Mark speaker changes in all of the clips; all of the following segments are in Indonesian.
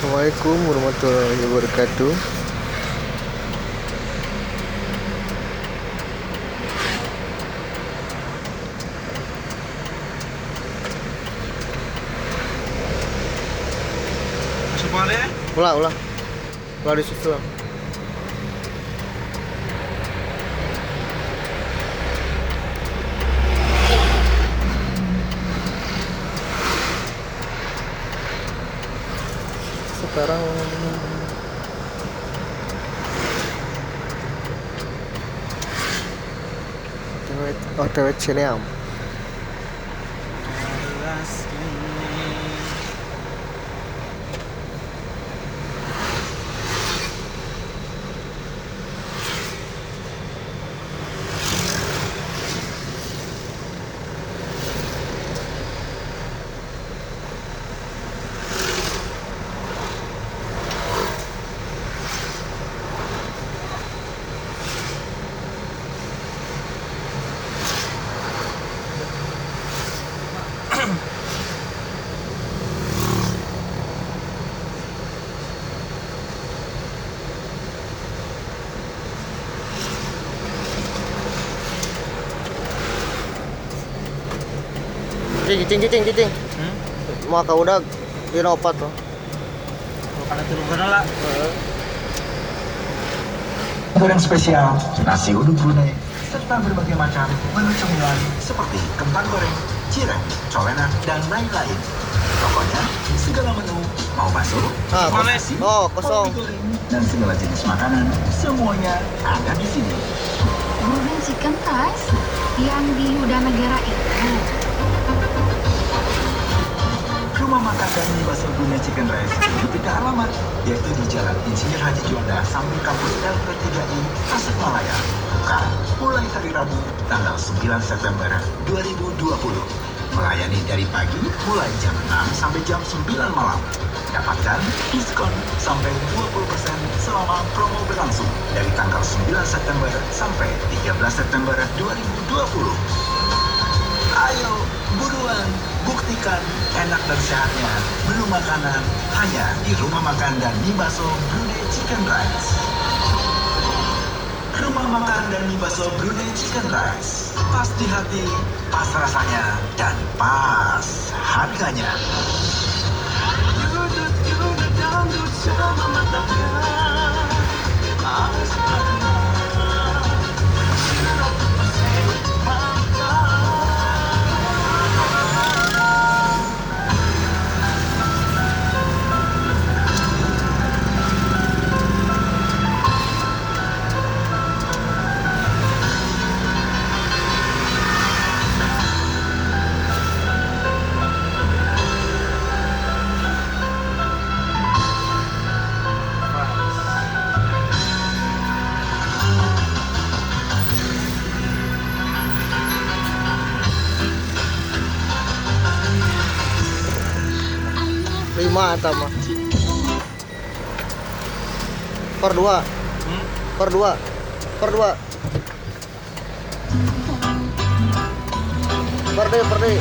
Speaker 1: Assalamualaikum warahmatullahi wabarakatuh. Ulah disusul. Sekarang OTW Cileam. Cicing. Mau ka udag dinopat loh.
Speaker 2: Kalau turun lah.
Speaker 3: Goreng spesial, nasi uduk Brunei, serta berbagai macam menu cemilan seperti kentang goreng, cireng, colenak, dan lain-lain. Pokoknya segala menu, mau bakso,
Speaker 1: Kosong.
Speaker 3: goreng, dan segala jenis makanan, semuanya ada di sini.
Speaker 4: Brunei Chicken Rice yang di Yuda Negara itu.
Speaker 3: Rumah makan dan mie bakso Brunei Chicken Rice memiliki alamat, yaitu di Jalan Insinyur Haji Juanda, samping kampus LP3I, Tasikmalaya. Buka mulai hari Rabu, tanggal 9 September 2020. Melayani dari pagi, mulai jam 6 sampai jam 9 malam. Dapatkan diskon sampai 20% selama promo berlangsung dari tanggal 9 September sampai 13 September 2020. Ayo, buruan, buktikan enak dan sehatnya menu makanan hanya di Rumah Makan dan Mie Bakso Brunei Chicken Rice. Rumah Makan dan Mie Bakso Brunei Chicken Rice. Pas di hati, pas rasanya, dan pas harganya.
Speaker 1: Lima atau mah per dua per dua per day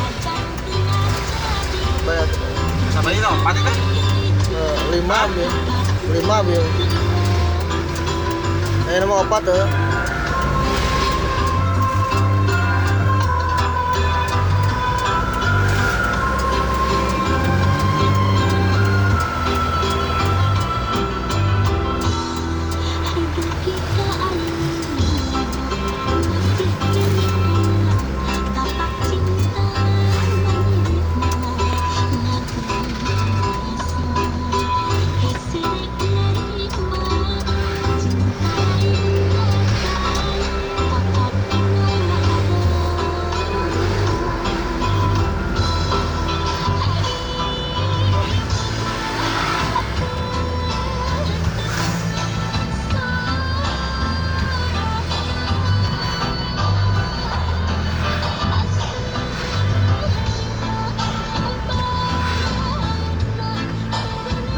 Speaker 1: bayar
Speaker 2: Sama ini dong, pakai kan?
Speaker 1: 5 bil ini mau opat tuh.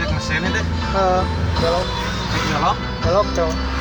Speaker 2: Naik mesin deh.
Speaker 1: Belok
Speaker 2: Naik nyolok.
Speaker 1: cowok.